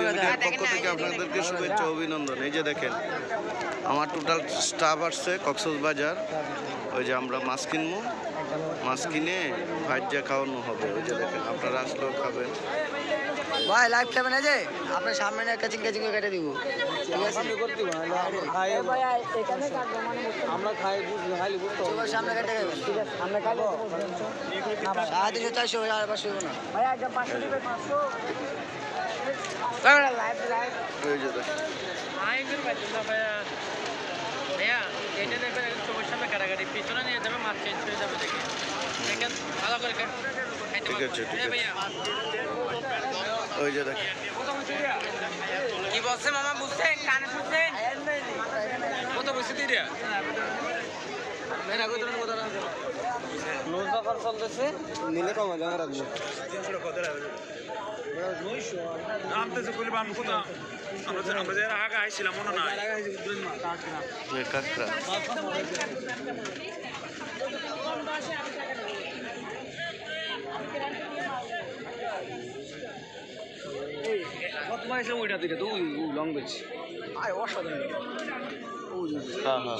মিডিয়ার পক্ষ থেকে আপনাদেরকে শুভেচ্ছা অভিনন্দন। এই যে দেখেন আমার টোটাল স্টাফ আসছে কক্সবাজার। ওই যে আমরা মাছ কিনবো, মাছ কিনে ভাজ্যা খাওয়ানো হবে। ওই যে দেখেন আপনারা আসলেও খাবেন। ভাই লাইভ খাবেন এই যে আপনার সামনে একটা চিংকা চিংকা কেটে দিব, ঠিক আছে? আমরা খাই বুঝতে সবার সামনে কেটে খাবেন, ঠিক আছে? আমরা খাইলে 350 400 আর 500 না ভাই, একদম 500 দিবে, 500 লাইভ লাইভ। ওই যে দেখেন ভাইয়া এটা দেখবেন চোখের সামনে কাটাকাটি পিছনে নিয়ে যাবে, মাছ চেঞ্জ হয়ে যাবে। দেখেন ভালো করে ঠিক আছে, ঠিক আছে। ওই যে দেখেন কি বলছে মামা, বুঝছেন? কানে শুনছেন? কত বসে দিয়ে চলতেছে নিলে কম হলে আমার রাখবো আমরা যারা আগে আইছিলাম মনে নয় কাঁকড়া। কত মাইছিলাম ওইটা দিকে তো ওই লং বেচ আয় অসাধারণ। হ্যাঁ হ্যাঁ